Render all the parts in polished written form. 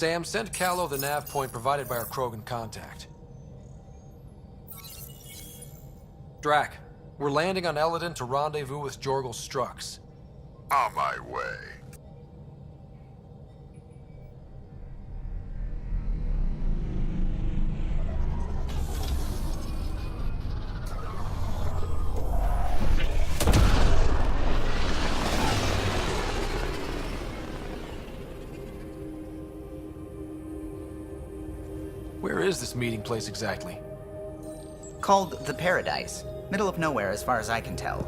Sam, send Callow the nav point provided by our Krogan contact. Drac, we're landing on Elaaden to rendezvous with Jorgal Strux. On my way. Where is this meeting place exactly? Called the Paradise. Middle of nowhere as far as I can tell.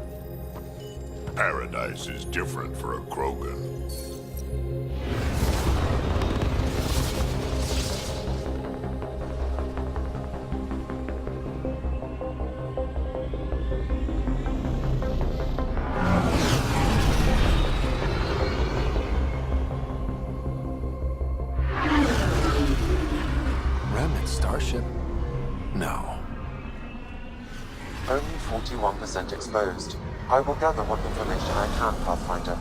Paradise is different for a Krogan. Remnant starship? No. Only 41% exposed. I will gather what information I can, Pathfinder.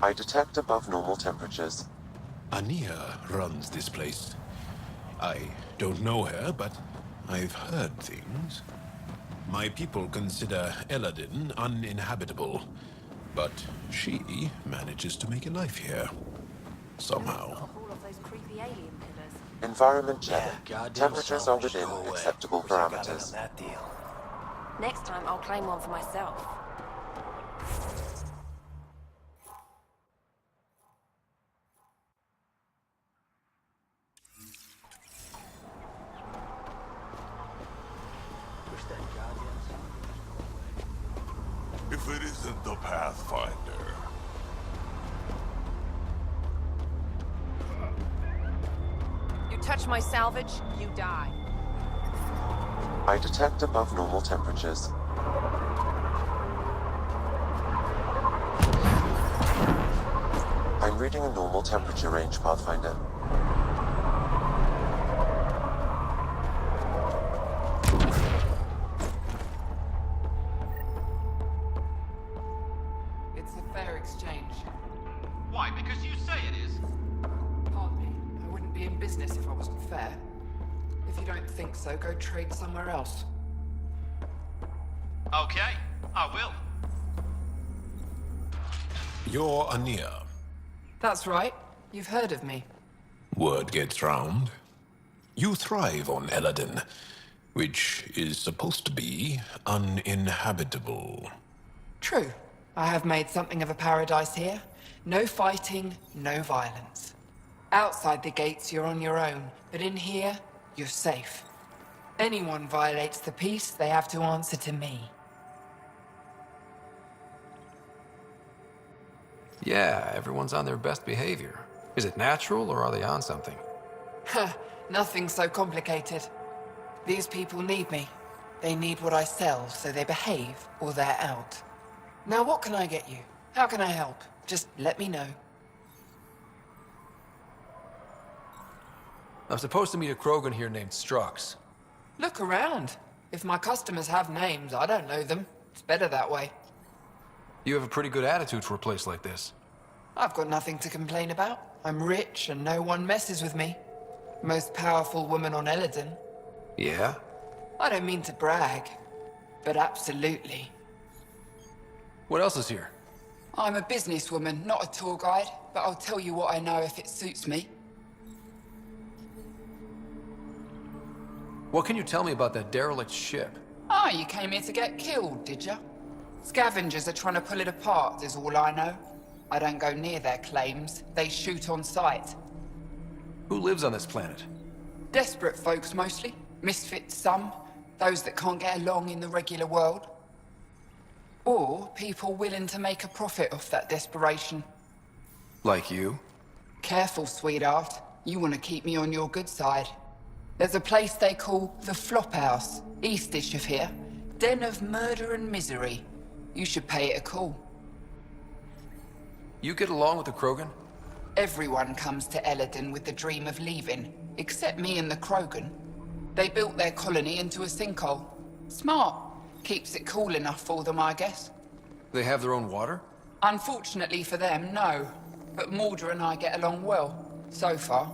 I detect above normal temperatures. Ania runs this place. I don't know her, but I've heard things. My people consider Elaaden uninhabitable, but she manages to make a life here. Somehow. Environment check. Yeah, goddamn Temperatures are selfish. within Go away. acceptable Wish I got in on parameters. that deal. Next time, I'll claim one for myself. Wish that goddamn selfish. If it isn't the Pathfinder. You touch my salvage, you die. I detect above normal temperatures. I'm reading a normal temperature range, Pathfinder. It's a fair exchange. Why? Because you say it is. Pardon me. I wouldn't be in business if I wasn't fair. If you don't think so, go trade somewhere else. Okay, I will. You're Ania. That's right. You've heard of me. Word gets round. You thrive on Elaaden, which is supposed to be uninhabitable. True. I have made something of a paradise here. No fighting, no violence. Outside the gates, you're on your own, but in here, you're safe. Anyone violates the peace, they have to answer to me. Yeah, everyone's on their best behavior. Is it natural, or are they on something? Ha! Nothing so complicated. These people need me. They need what I sell, so they behave, or they're out. Now what can I get you? How can I help? Just let me know. I'm supposed to meet a Krogan here named Strux. Look around. If my customers have names, I don't know them. It's better that way. You have a pretty good attitude for a place like this. I've got nothing to complain about. I'm rich and no one messes with me. Most powerful woman on Elaaden. Yeah? I don't mean to brag, but absolutely. What else is here? I'm a businesswoman, not a tour guide, but I'll tell you what I know if it suits me. What can you tell me about that derelict ship? Ah, you came here to get killed, did ya? Scavengers are trying to pull it apart, is all I know. I don't go near their claims. They shoot on sight. Who lives on this planet? Desperate folks, mostly. Misfits, some. Those that can't get along in the regular world. Or people willing to make a profit off that desperation. Like you? Careful, sweetheart. You want to keep me on your good side. There's a place they call the Flop House, eastish of here. Den of murder and misery. You should pay it a call. You get along with the Krogan? Everyone comes to Elaaden with the dream of leaving, except me and the Krogan. They built their colony into a sinkhole. Smart. Keeps it cool enough for them, I guess. They have their own water? Unfortunately for them, no. But Mordor and I get along well, so far.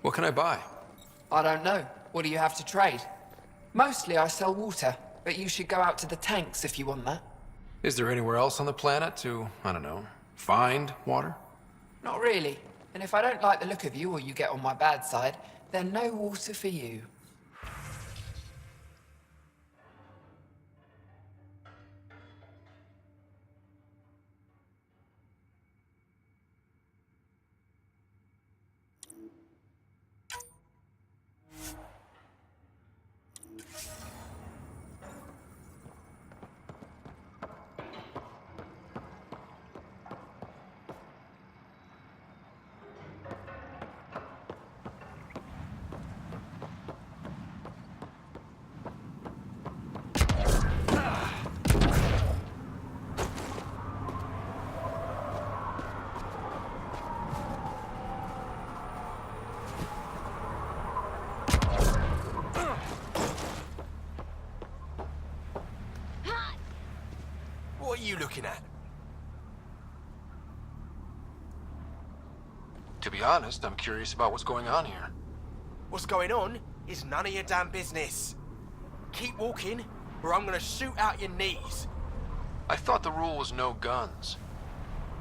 What can I buy? I don't know. What do you have to trade? Mostly I sell water, but you should go out to the tanks if you want that. Is there anywhere else on the planet to, I don't know, find water? Not really. And if I don't like the look of you or you get on my bad side, then no water for you. What are you looking at? To be honest, I'm curious about what's going on here. What's going on is none of your damn business. Keep walking, or I'm gonna shoot out your knees. I thought the rule was no guns.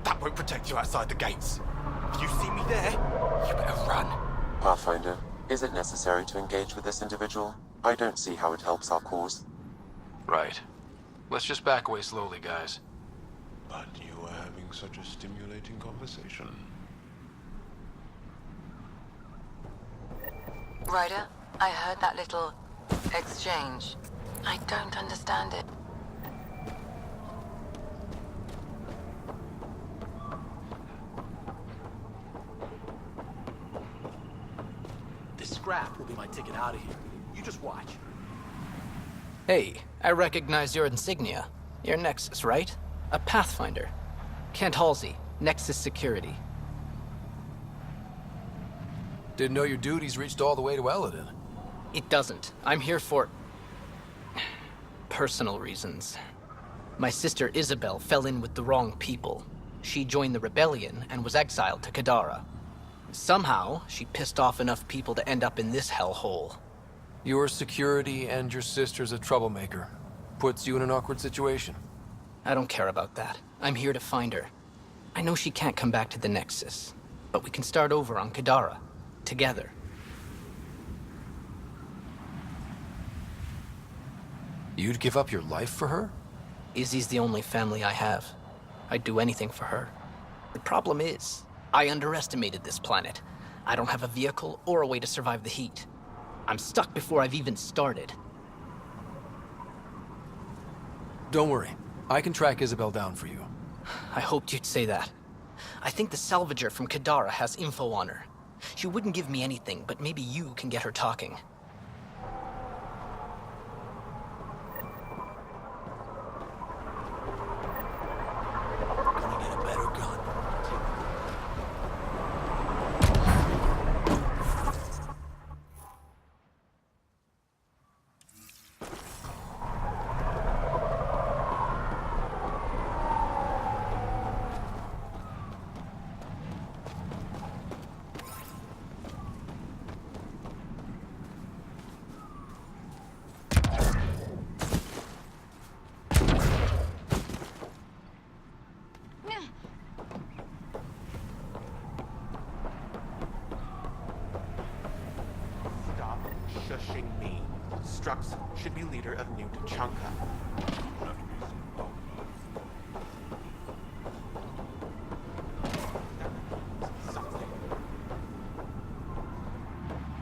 That won't protect you outside the gates. If you see me there, you better run. Pathfinder, is it necessary to engage with this individual? I don't see how it helps our cause. Right. Let's just back away slowly, guys. But you were having such a stimulating conversation. Ryder, I heard that little exchange. I don't understand it. This scrap will be my ticket out of here. You just watch. Hey, I recognize your insignia. You're Nexus, right? A Pathfinder. Kent Halsey, Nexus Security. Didn't know your duties reached all the way to Elaaden. It doesn't. I'm here for personal reasons. My sister Isabel fell in with the wrong people. She joined the rebellion and was exiled to Kadara. Somehow, she pissed off enough people to end up in this hellhole. Your security and your sister's a troublemaker. Puts you in an awkward situation. I don't care about that. I'm here to find her. I know she can't come back to the Nexus, but we can start over on Kadara. Together. You'd give up your life for her? Izzy's the only family I have. I'd do anything for her. The problem is, I underestimated this planet. I don't have a vehicle or a way to survive the heat. I'm stuck before I've even started. Don't worry. I can track Isabel down for you. I hoped you'd say that. I think the salvager from Kadara has info on her. She wouldn't give me anything, but maybe you can get her talking. Gonna get a better gun. Shushing me. Strux should be leader of New Tachanka.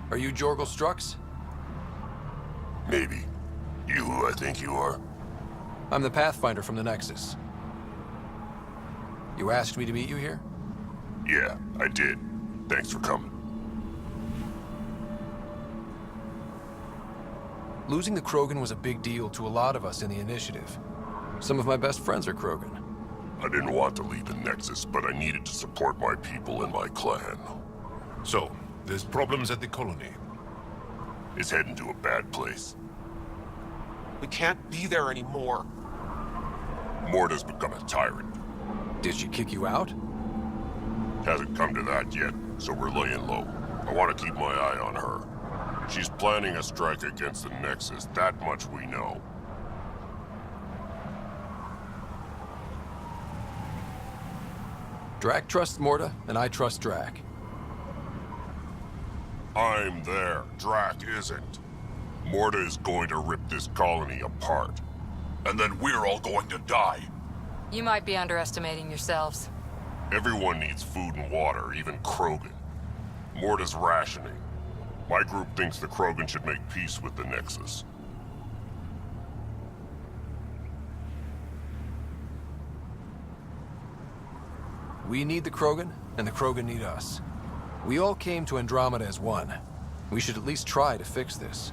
Are you Jorgel Strux? Maybe. You who I think you are? I'm the Pathfinder from the Nexus. You asked me to meet you here? Yeah, I did. Thanks for coming. Losing the Krogan was a big deal to a lot of us in the Initiative. Some of my best friends are Krogan. I didn't want to leave the Nexus, but I needed to support my people and my clan. So, there's problems at the colony. It's heading to a bad place. We can't be there anymore. Morta's become a tyrant. Did she kick you out? Hasn't come to that yet, so we're laying low. I want to keep my eye on her. She's planning a strike against the Nexus, that much we know. Drac trusts Morta, and I trust Drac. I'm there. Drac isn't. Morta is going to rip this colony apart. And then we're all going to die. You might be underestimating yourselves. Everyone needs food and water, even Krogan. Morta's rationing. My group thinks the Krogan should make peace with the Nexus. We need the Krogan, and the Krogan need us. We all came to Andromeda as one. We should at least try to fix this.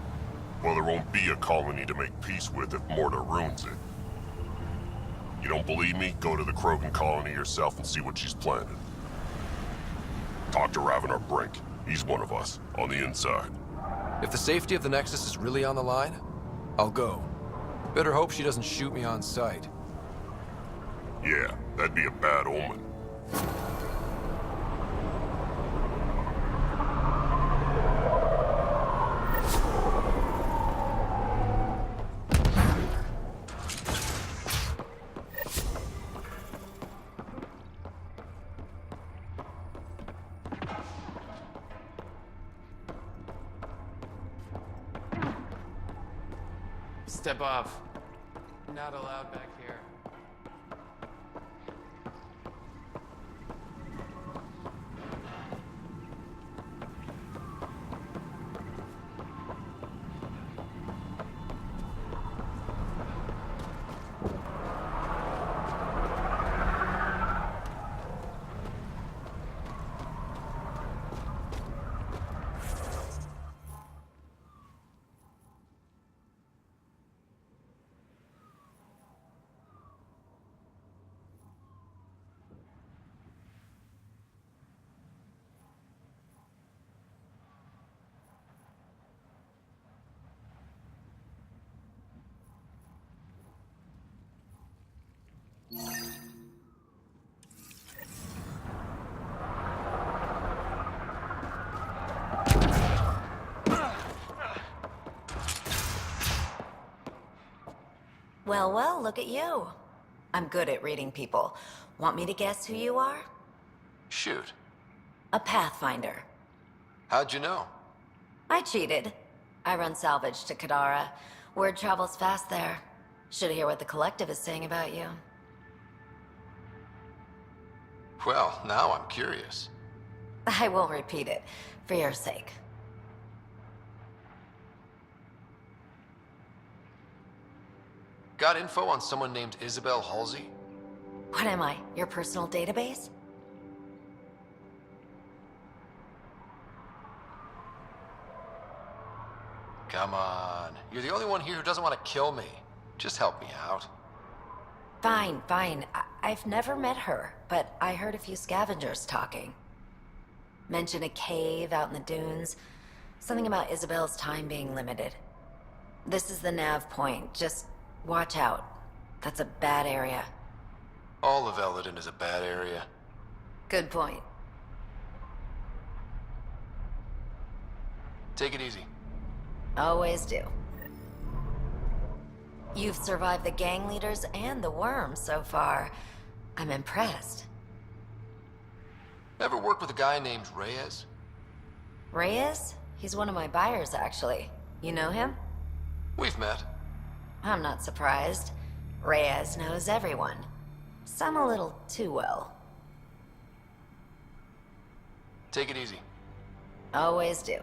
Well, there won't be a colony to make peace with if Morta ruins it. You don't believe me? Go to the Krogan colony yourself and see what she's planning. Talk to Ravenar Brink. He's one of us, on the inside. If the safety of the Nexus is really on the line, I'll go. Better hope she doesn't shoot me on sight. Yeah, that'd be a bad omen. Step off. Not allowed back here. Well, well, look at you. I'm good at reading people. Want me to guess who you are? Shoot. A Pathfinder. How'd you know? I cheated. I run salvage to Kadara. Word travels fast there. Should hear what the Collective is saying about you. Well, now I'm curious. I won't repeat it, for your sake. Got info on someone named Isabel Halsey? What am I, your personal database? Come on. You're the only one here who doesn't want to kill me. Just help me out. Fine, fine. I've never met her, but I heard a few scavengers talking. Mention a cave out in the dunes. Something about Isabel's time being limited. This is the nav point. Just watch out. That's a bad area. All of Elaaden is a bad area. Good point. Take it easy. Always do. You've survived the gang leaders and the worms so far. I'm impressed. Ever worked with a guy named Reyes? Reyes? He's one of my buyers, actually. You know him? We've met. I'm not surprised. Reyes knows everyone. Some a little too well. Take it easy. Always do.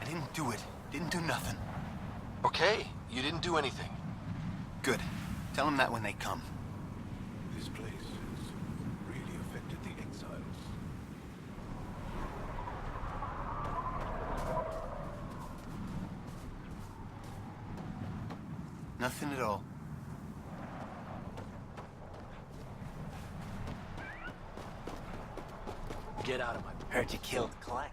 I didn't do it. Didn't do nothing. Okay, you didn't do anything. Good. Tell them that when they come. This place has really affected the exiles. Nothing at all. Get out of my... Heard you killed Klex.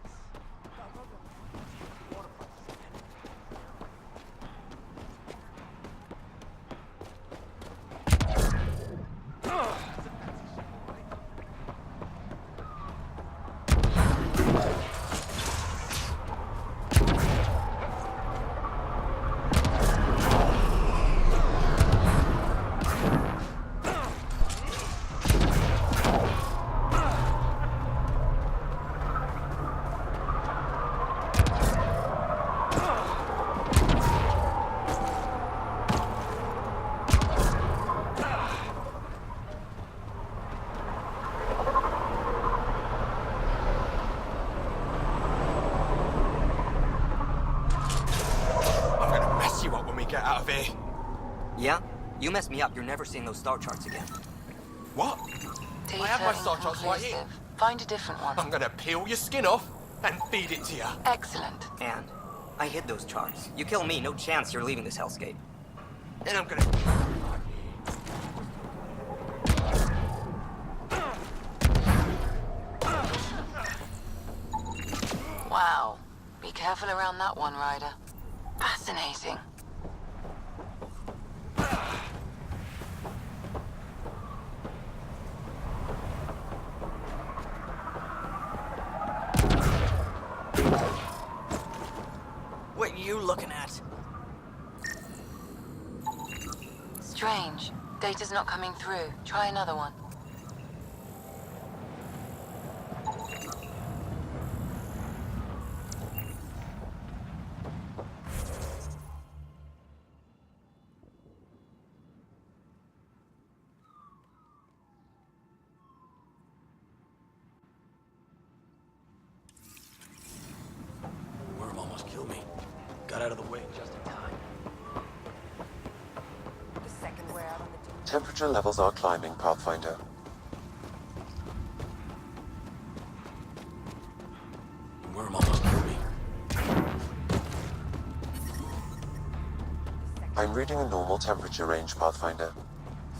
Get out of here. Yeah? You mess me up, you're never seeing those star charts again. What? Data I have my star charts right here. inconclusive. Find a different one. I'm gonna peel your skin off and feed it to you. Excellent. And I hid those charts. You kill me, no chance you're leaving this hellscape. Then I'm gonna... Wow. Be careful around that one, Ryder. Fascinating. What are you looking at? Strange. Data's not coming through. Try another one. Worm almost killed me. Got out of the way just in time. Temperature levels are climbing, Pathfinder. Worm almost killed me. I'm reading a normal temperature range, Pathfinder.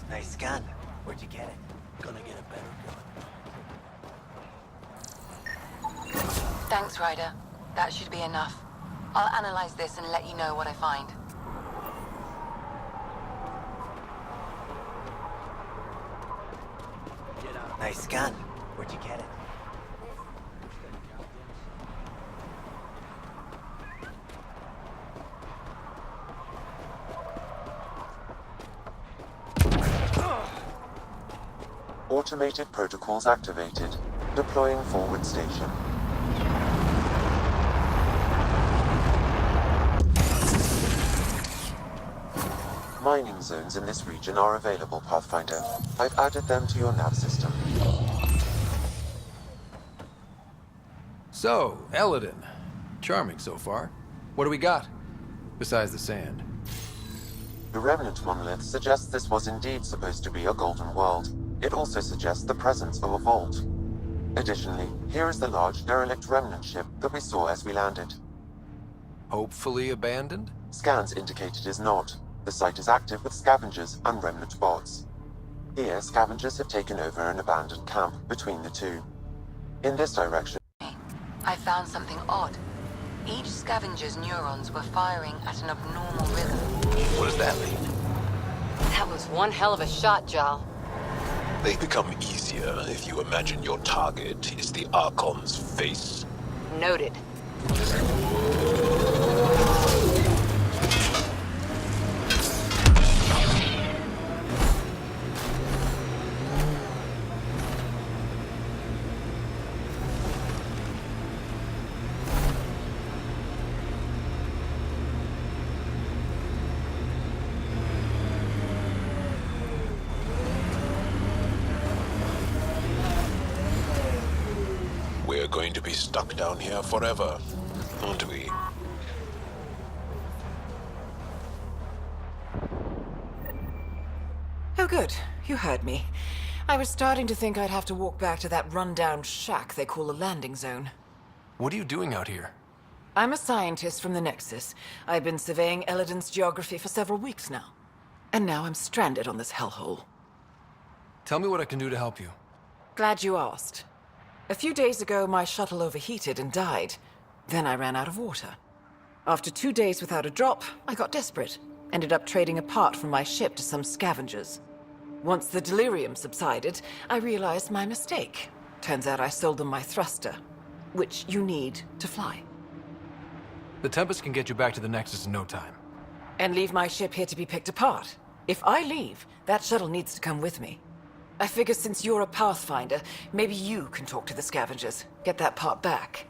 Nice gun. Where'd you get it? Gonna get a better gun. Thanks, Ryder. That should be enough. I'll analyze this and let you know what I find. Nice gun. Where'd you get it? Automated protocols activated. Deploying forward station. Mining zones in this region are available, Pathfinder. I've added them to your nav system. So, Elaaden. Charming so far. What do we got? Besides the sand. The remnant monolith suggests this was indeed supposed to be a golden world. It also suggests the presence of a vault. Additionally, here is the large derelict remnant ship that we saw as we landed. Hopefully abandoned? Scans indicate it is not. The site is active with scavengers and remnant bots. Here, scavengers have taken over an abandoned camp between the two. In this direction, I found something odd. Each scavenger's neurons were firing at an abnormal rhythm. What does that mean? That was one hell of a shot, Jal. They become easier if you imagine your target is the Archon's face. Noted. We're going to be stuck down here forever, aren't we? Oh, good. You heard me. I was starting to think I'd have to walk back to that rundown shack they call a landing zone. What are you doing out here? I'm a scientist from the Nexus. I've been surveying Elaaden's geography for several weeks now. And now I'm stranded on this hellhole. Tell me what I can do to help you. Glad you asked. A few days ago, my shuttle overheated and died. Then I ran out of water. After 2 days without a drop, I got desperate. Ended up trading a part from my ship to some scavengers. Once the delirium subsided, I realized my mistake. Turns out I sold them my thruster, which you need to fly. The Tempest can get you back to the Nexus in no time. And leave my ship here to be picked apart. If I leave, that shuttle needs to come with me. I figure since you're a Pathfinder, maybe you can talk to the scavengers. Get that part back.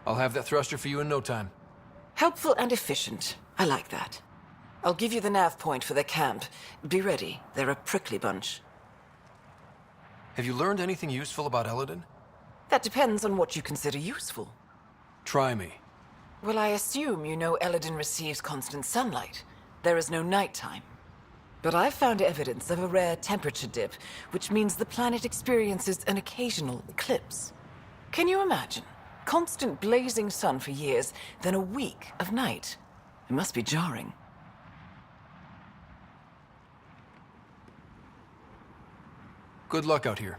I'll have that thruster for you in no time. Helpful and efficient. I like that. I'll give you the nav point for their camp. Be ready. They're a prickly bunch. Have you learned anything useful about Elaaden? That depends on what you consider useful. Try me. Well, I assume you know Elaaden receives constant sunlight. There is no nighttime. But I've found evidence of a rare temperature dip, which means the planet experiences an occasional eclipse. Can you imagine? Constant blazing sun for years, then a week of night. It must be jarring. Good luck out here.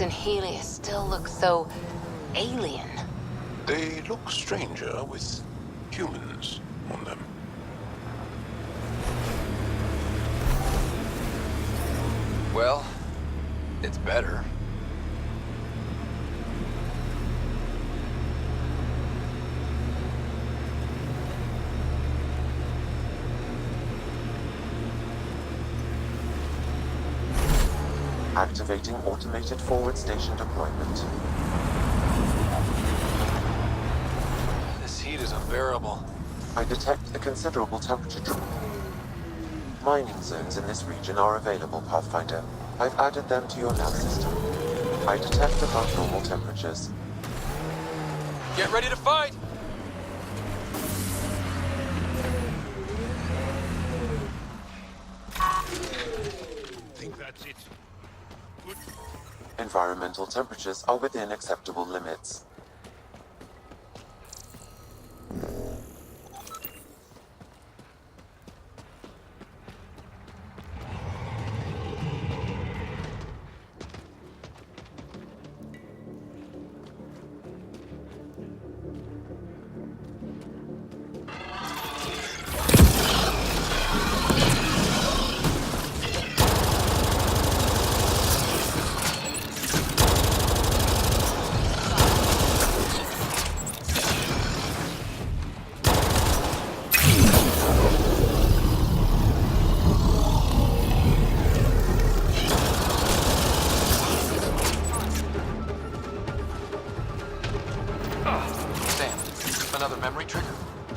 And Helios still look so alien. They look stranger with humans on them. Well, it's better. Activating automated forward station deployment. This heat is unbearable. I detect a considerable temperature drop. Mining zones in this region are available, Pathfinder. I've added them to your nav system. I detect above normal temperatures. Get ready to fight! Think that's it. Environmental temperatures are within acceptable limits.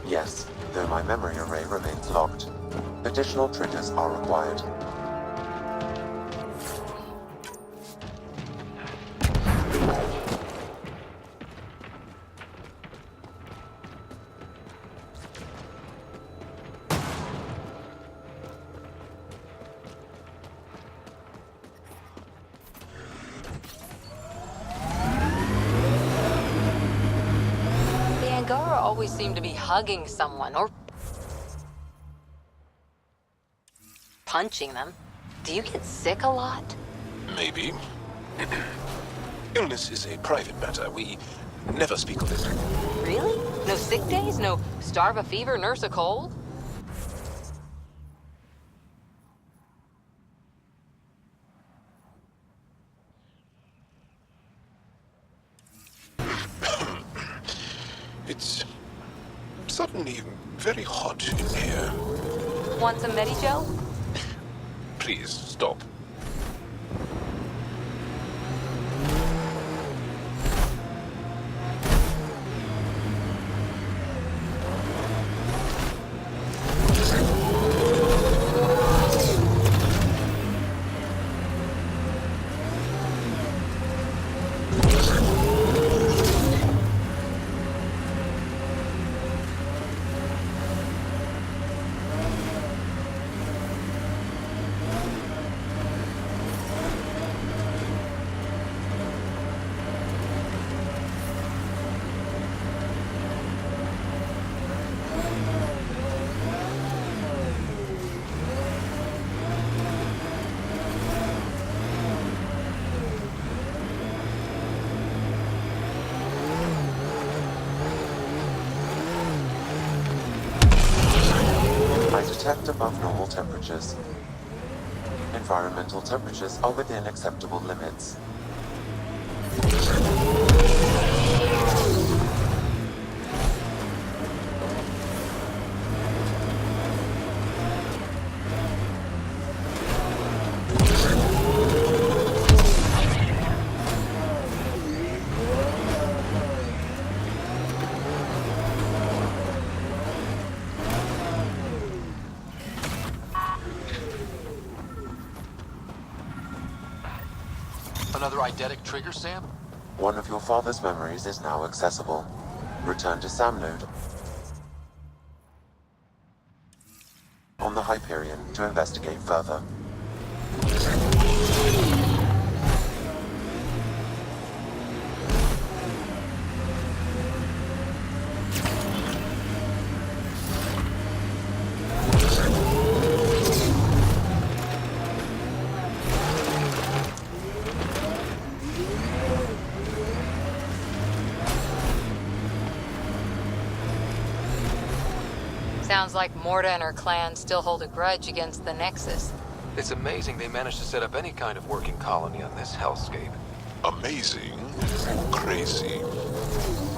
Yes, though my memory array remains locked. Additional triggers are required. Always seem to be hugging someone or punching them. Do you get sick a lot? Maybe. Illness is a private matter. We never speak of it. Really? No sick days? No starve a fever, nurse a cold? It's suddenly very hot in here. Want some Medigel? Please stop. Detect above normal temperatures. Environmental temperatures are within acceptable limits. Another eidetic trigger, Sam? One of your father's memories is now accessible. Return to Sam node on the Hyperion to investigate further. Sounds like Morta and her clan still hold a grudge against the Nexus. It's amazing they managed to set up any kind of working colony on this hellscape. Amazing or crazy.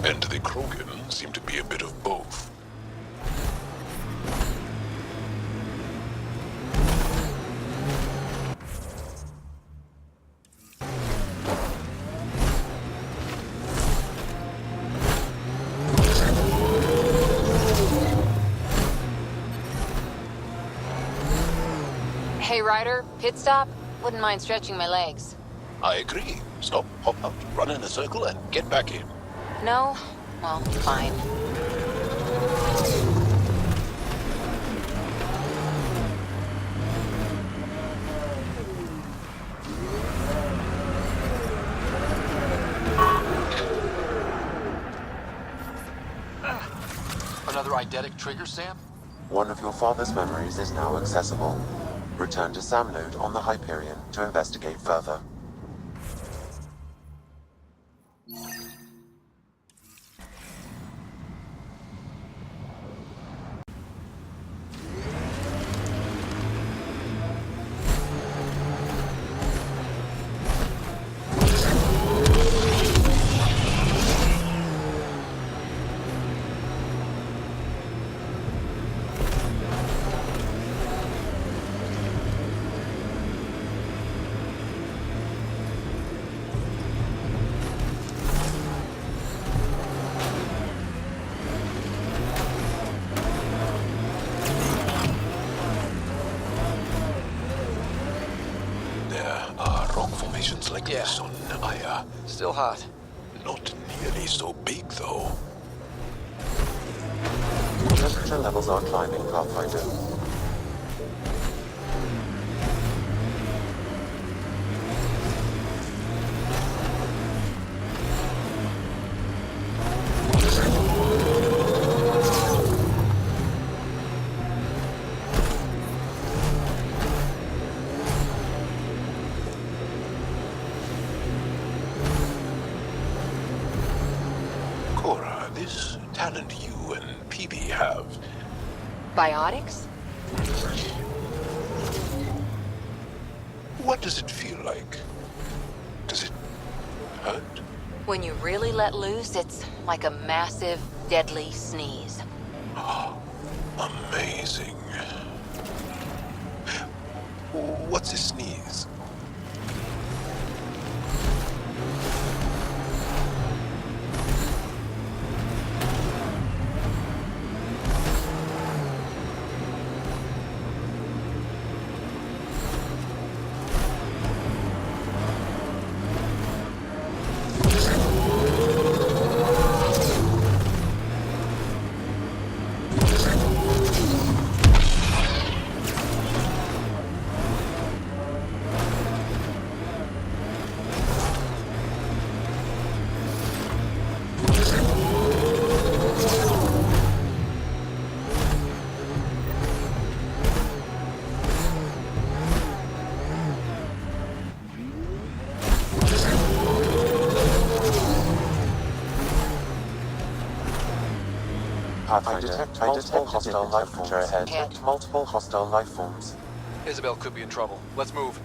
And the Krogan seem to be a bit of both. Hey, Ryder, pit stop? Wouldn't mind stretching my legs. I agree. Stop, hop out, run in a circle, and get back in. No? Well, fine. Another eidetic trigger, Sam? One of your father's memories is now accessible. Return to Sam node on the Hyperion to investigate further. Like this on Aya. Still hot. Not nearly so big, though. Temperature levels are climbing, Pathfinder. This talent you and PB have. Biotics? What does it feel like? Does it hurt? When you really let loose, it's like a massive, Deadly sneeze. Amazing. What's a sneeze? I detect multiple hostile life forms. Detect multiple hostile life forms. Isabel could be in trouble. Let's move.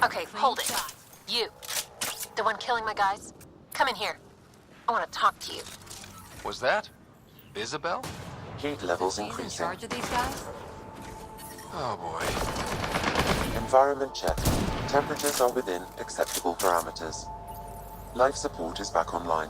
Okay, hold it. You. The one killing my guys? Come in here. I want to talk to you. Was that Isabel? Heat levels increasing. In charge of these guys? Oh boy. Environment check. Temperatures are within acceptable parameters. Life support is back online.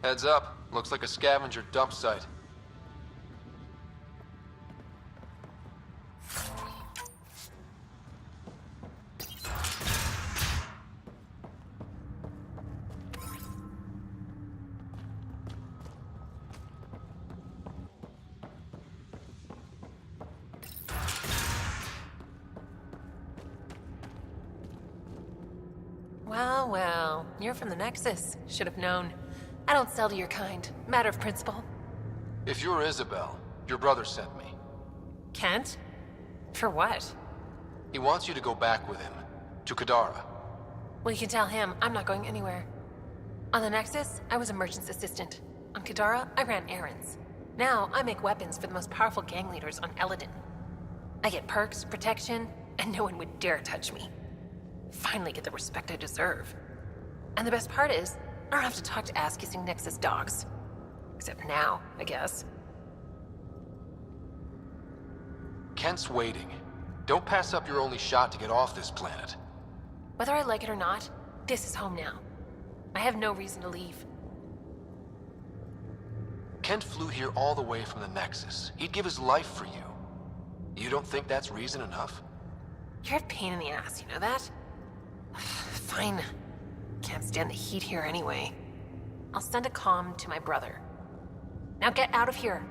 Heads up. Looks like a scavenger dump site. Well, well. You're from the Nexus. Should have known. I don't sell to your kind. Matter of principle. If you're Isabel, your brother sent me. Kent? For what? He wants you to go back with him. To Kadara. Well, you can tell him I'm not going anywhere. On the Nexus, I was a merchant's assistant. On Kadara, I ran errands. Now, I make weapons for the most powerful gang leaders on Elaaden. I get perks, protection, and no one would dare touch me. Finally get the respect I deserve. And the best part is, I don't have to talk to ass-kissing Nexus dogs. Except now, I guess. Kent's waiting. Don't pass up your only shot to get off this planet. Whether I like it or not, this is home now. I have no reason to leave. Kent flew here all the way from the Nexus. He'd give his life for you. You don't think that's reason enough? You're a pain in the ass, you know that? Fine. Can't stand the heat here anyway. I'll send a comm to my brother. Now get out of here.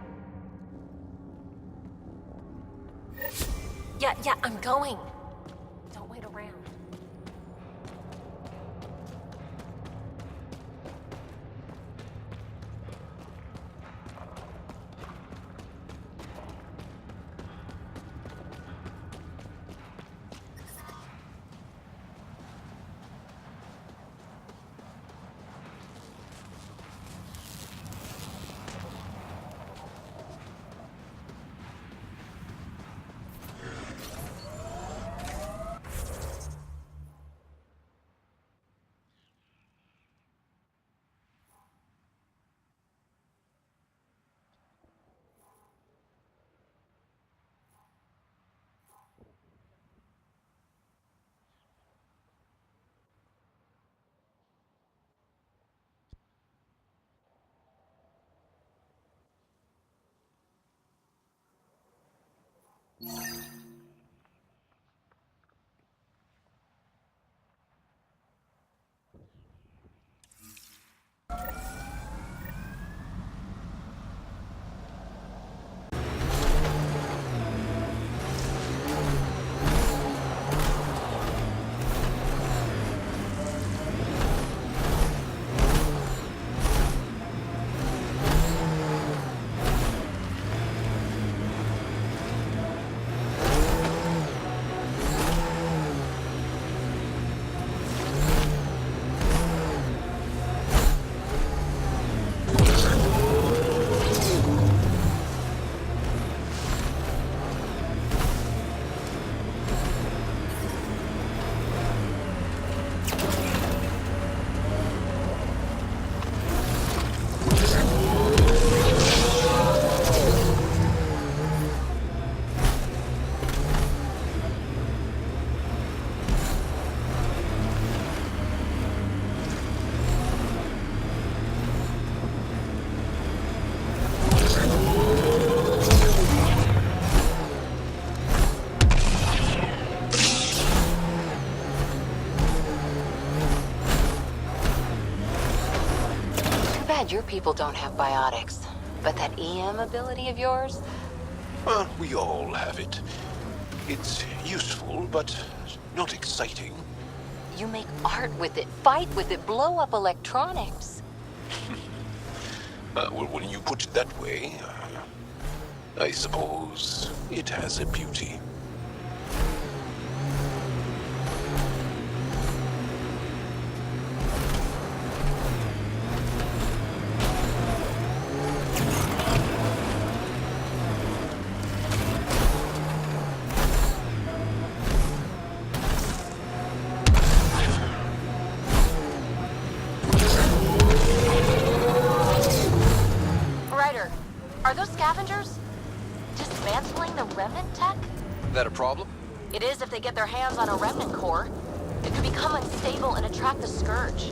Yeah, I'm going. Don't wait around. Glad your people don't have biotics. But that EM ability of yours? Well, we all have it. It's useful, but not exciting. You make art with it, fight with it, blow up electronics. Well, when you put it that way, I suppose it has a beauty. Ryder, are those scavengers dismantling the remnant tech? That a problem? It is if they get their hands on a remnant core. It could become unstable and attract the Scourge.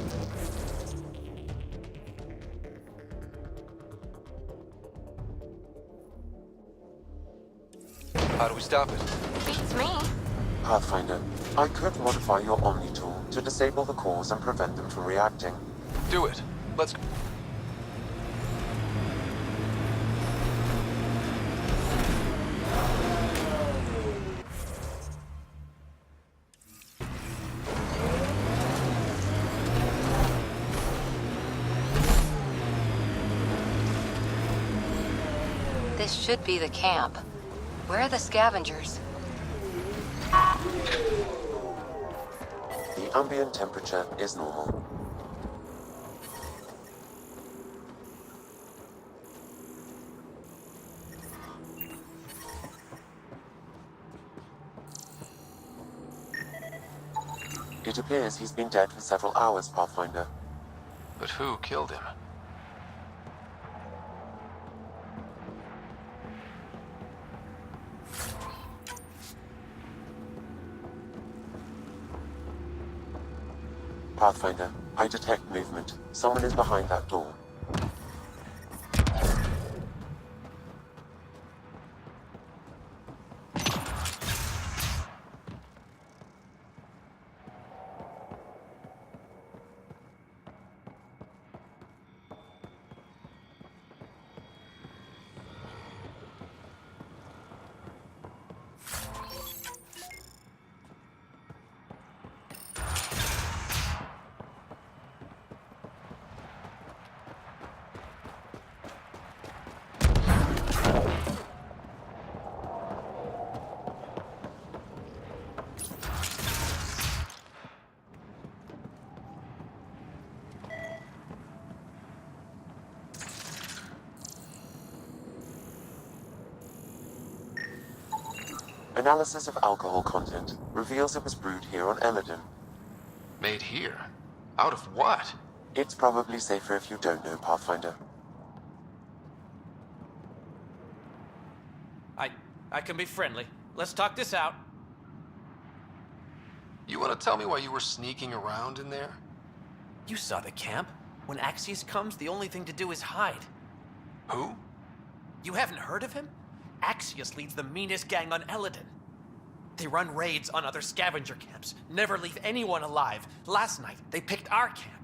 How do we stop it? Beats me. Pathfinder, I could modify your Omni tool to disable the cores and prevent them from reacting. Do it. Let's go. This should be the camp. Where are the scavengers? The ambient temperature is normal. It appears he's been dead for several hours, Pathfinder. But who killed him? Pathfinder, I detect movement. Someone is behind that door. Analysis of alcohol content reveals it was brewed here on Elaaden. Made here? Out of what? It's probably safer if you don't know, Pathfinder. I can be friendly. Let's talk this out. You want to tell me why you were sneaking around in there? You saw the camp. When Axius comes, the only thing to do is hide. Who? You haven't heard of him? Axius leads the meanest gang on Elaaden. They run raids on other scavenger camps, never leave anyone alive. Last night, they picked our camp.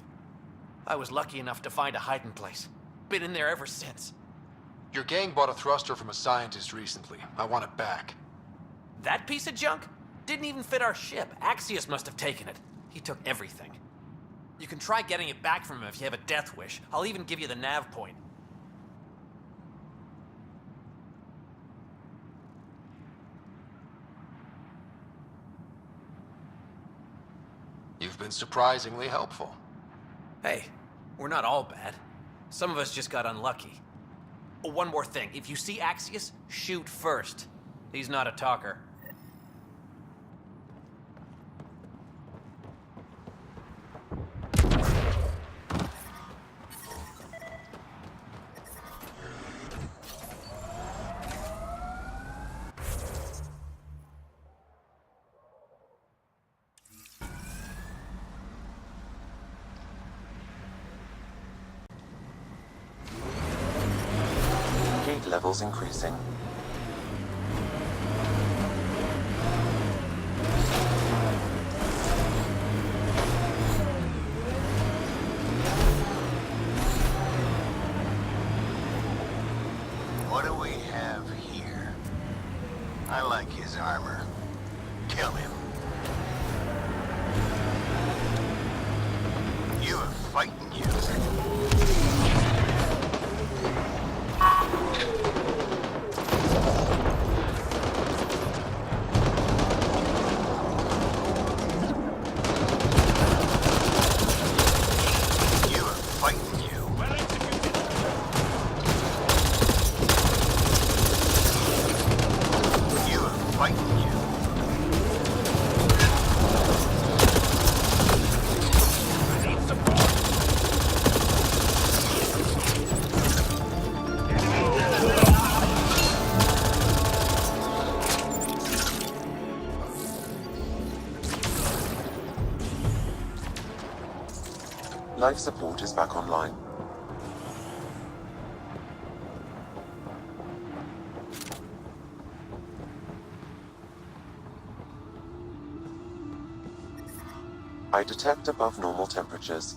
I was lucky enough to find a hiding place. Been in there ever since. Your gang bought a thruster from a scientist recently. I want it back. That piece of junk? Didn't even fit our ship. Axius must have taken it. He took everything. You can try getting it back from him if you have a death wish. I'll even give you the nav point. You've been surprisingly helpful. Hey, we're not all bad. Some of us just got unlucky. Oh, one more thing. If you see Axius, shoot first. He's not a talker. Levels increasing. What do we have here? I like his armor. Kill him. You are fighting you. Life support is back online. I detect above normal temperatures.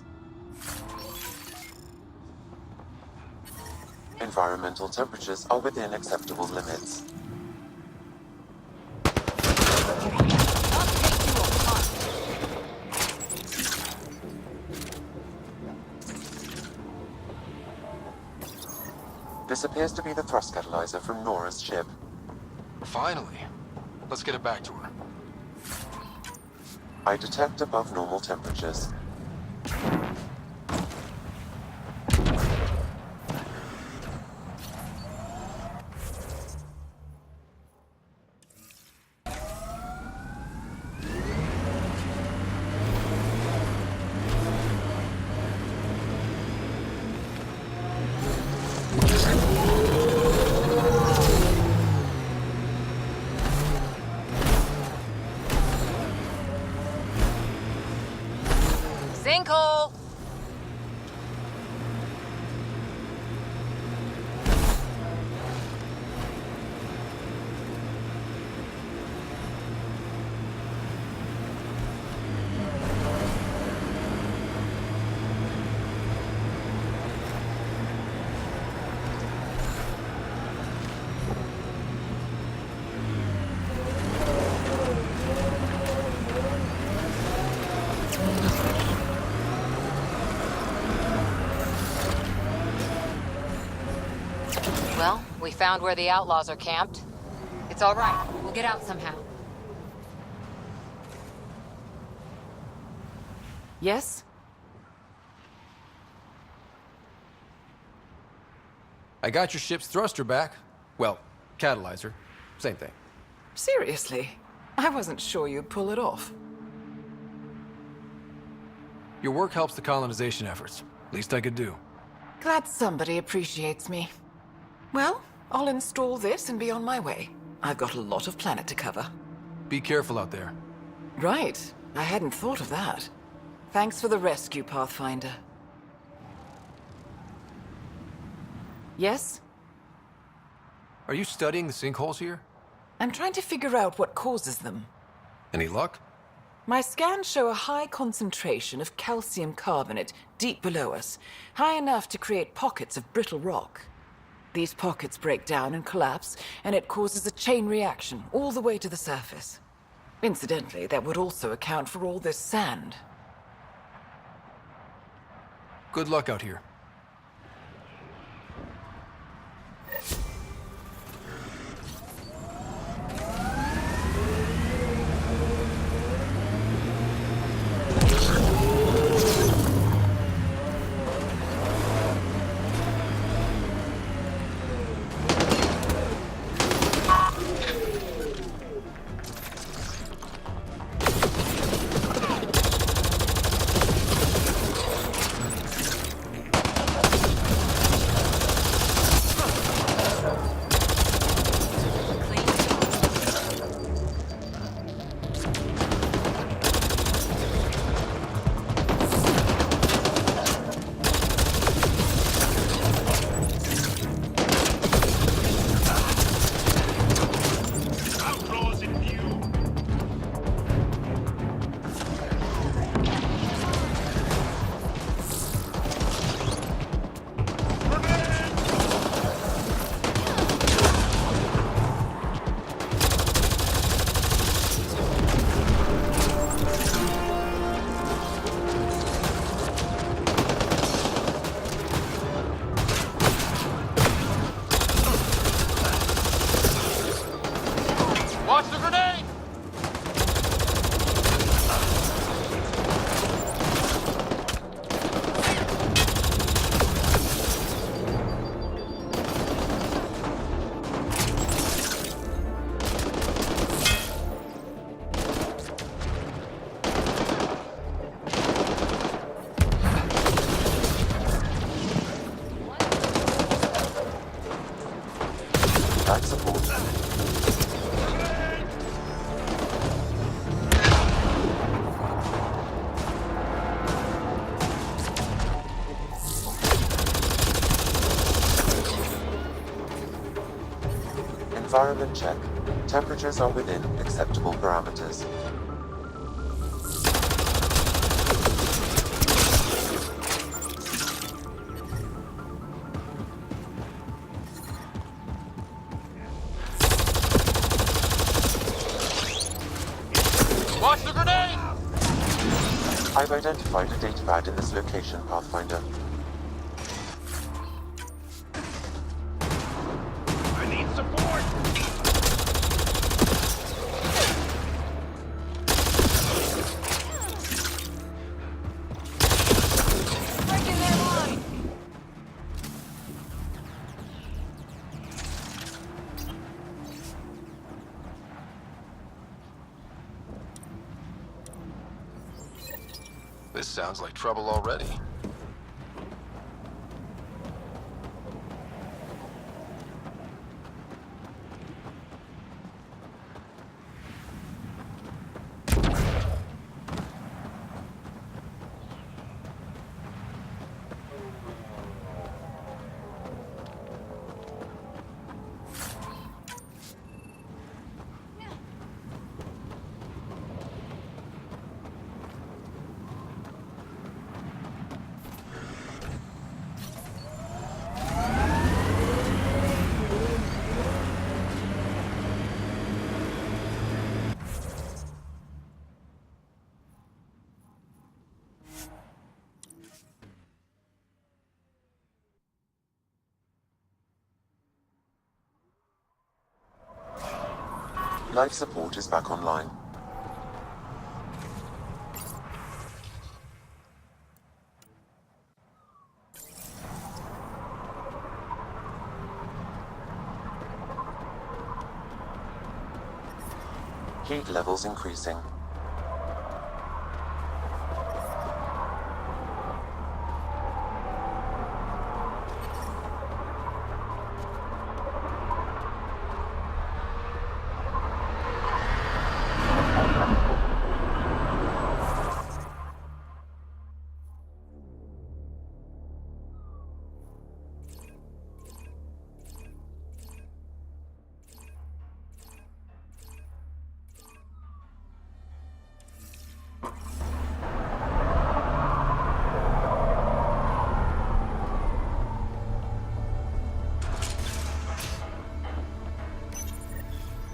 Environmental temperatures are within acceptable limits. This appears to be the thrust catalyzer from Nora's ship. Finally. Let's get it back to her. I detect above normal temperatures. Sinkhole! Well, we found where the outlaws are camped. It's all right. We'll get out somehow. Yes? I got your ship's thruster back. Well, catalyzer. Same thing. Seriously, I wasn't sure you'd pull it off. Your work helps the colonization efforts. Least I could do. Glad somebody appreciates me. Well, I'll install this and be on my way. I've got a lot of planet to cover. Be careful out there. Right. I hadn't thought of that. Thanks for the rescue, Pathfinder. Yes? Are you studying the sinkholes here? I'm trying to figure out what causes them. Any luck? My scans show a high concentration of calcium carbonate deep below us, high enough to create pockets of brittle rock. These pockets break down and collapse, and it causes a chain reaction all the way to the surface. Incidentally, that would also account for all this sand. Good luck out here. Watch the grenade! Life support. Environment check. Temperatures are within acceptable parameters. Watch the grenade! I've identified a datapad in this location, Pathfinder. I need support! Breaking their line! This sounds like trouble already. Life support is back online. Heat levels increasing.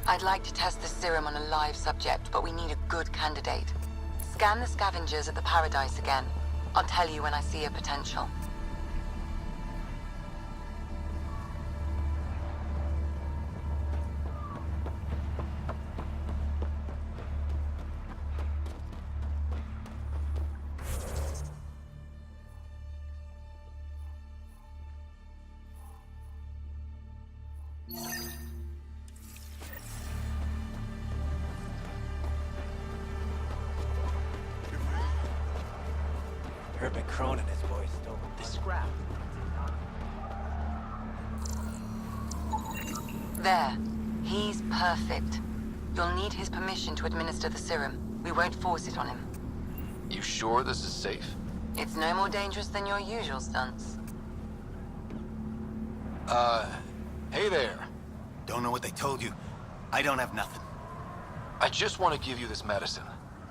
I'd like to test the serum on a live subject, but we need a good candidate. Scan the scavengers at the Paradise again. I'll tell you when I see a potential. Herbert Crone and his boys stole the scrap. There. He's perfect. You'll need his permission to administer the serum. We won't force it on him. You sure this is safe? It's no more dangerous than your usual stunts. Hey there. Don't know what they told you. I don't have nothing. I just want to give you this medicine.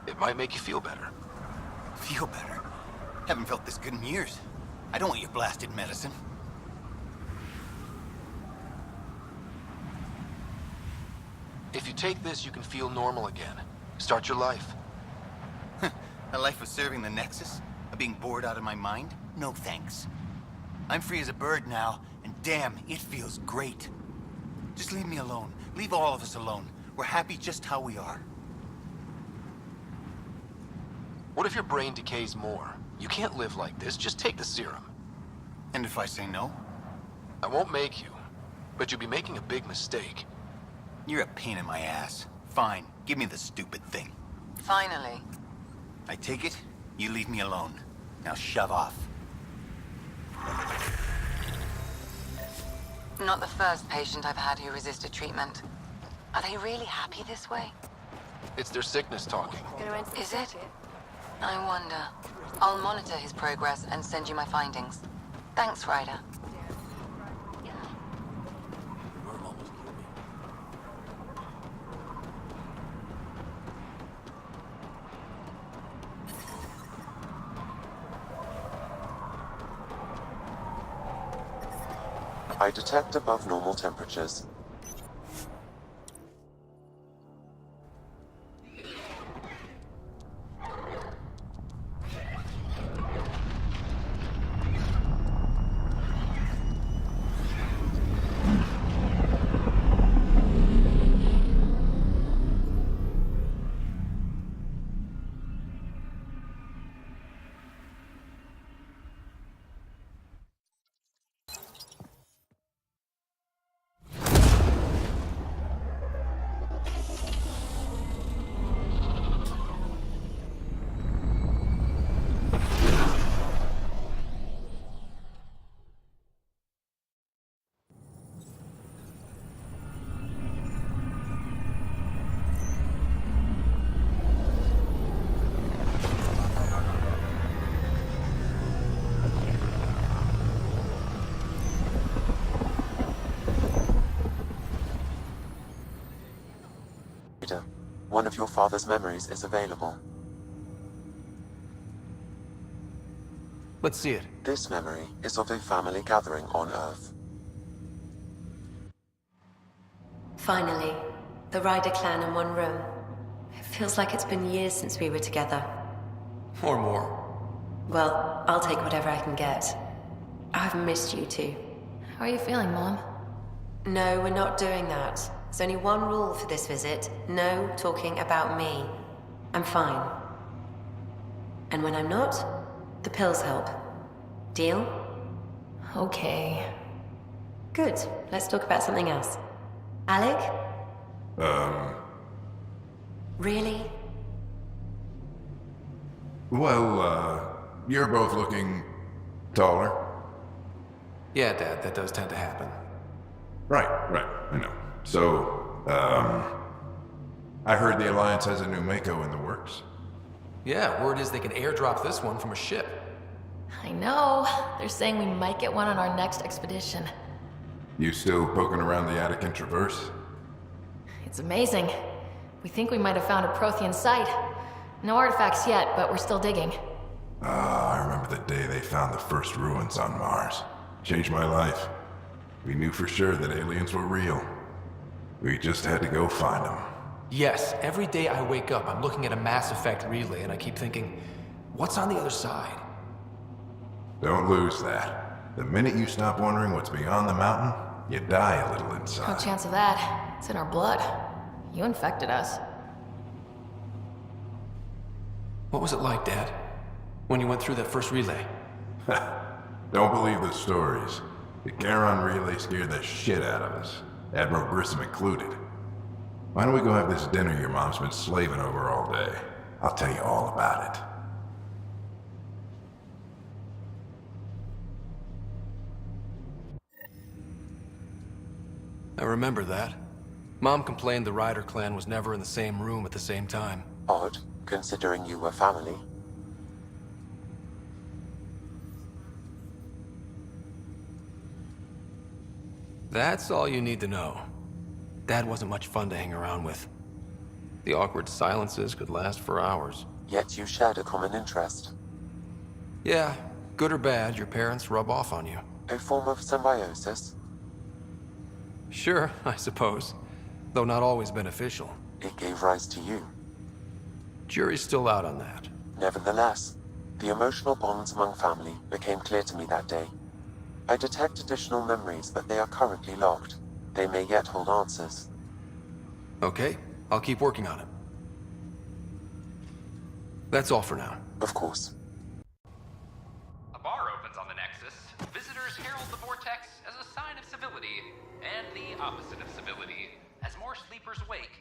It might make you feel better. Feel better? Haven't felt this good in years. I don't want your blasted medicine. If you take this, you can feel normal again. Start your life. A life of serving the Nexus? Of being bored out of my mind? No thanks. I'm free as a bird now, and damn, it feels great. Just leave me alone. Leave all of us alone. We're happy just how we are. What if your brain decays more? You can't live like this. Just take the serum. And if I say no? I won't make you, but you'll be making a big mistake. You're a pain in my ass. Fine, give me the stupid thing. Finally. I take it, you leave me alone. Now shove off. Not the first patient I've had who resisted treatment. Are they really happy this way? It's their sickness talking. Is it? I wonder. I'll monitor his progress and send you my findings. Thanks, Ryder. I detect above normal temperatures. One of your father's memories is available. Let's see it. This memory is of a family gathering on Earth. Finally, the Ryder clan in one room. It feels like it's been years since we were together. Or more. Well, I'll take whatever I can get. I've missed you too. How are you feeling, Mom? No, we're not doing that. There's only one rule for this visit. No talking about me. I'm fine. And when I'm not, the pills help. Deal? Okay. Good. Let's talk about something else. Alec? Really? Well, you're both looking taller. Yeah, Dad, that does tend to happen. Right, I know. So, I heard the Alliance has a new Mako in the works. Yeah, word is they can airdrop this one from a ship. I know. They're saying we might get one on our next expedition. You still poking around the Attican Traverse? It's amazing. We think we might have found a Prothean site. No artifacts yet, but we're still digging. I remember the day they found the first ruins on Mars. Changed my life. We knew for sure that aliens were real. We just had to go find them. Yes, every day I wake up, I'm looking at a Mass Effect relay and I keep thinking, what's on the other side? Don't lose that. The minute you stop wondering what's beyond the mountain, you die a little inside. No chance of that. It's in our blood. You infected us. What was it like, Dad? When you went through that first relay? Don't believe the stories. The Charon relay scared the shit out of us. Admiral Grissom included. Why don't we go have this dinner your mom's been slaving over all day? I'll tell you all about it. I remember that. Mom complained the Ryder clan was never in the same room at the same time. Odd, considering you were family. That's all you need to know. Dad wasn't much fun to hang around with. The awkward silences could last for hours. Yet you shared a common interest. Yeah, good or bad, your parents rub off on you. A form of symbiosis? Sure, I suppose. Though not always beneficial. It gave rise to you. Jury's still out on that. Nevertheless, the emotional bonds among family became clear to me that day. I detect additional memories, but they are currently locked. They may yet hold answers. Okay, I'll keep working on it. That's all for now. Of course. A bar opens on the Nexus. Visitors herald the vortex as a sign of civility, and the opposite of civility, as more sleepers wake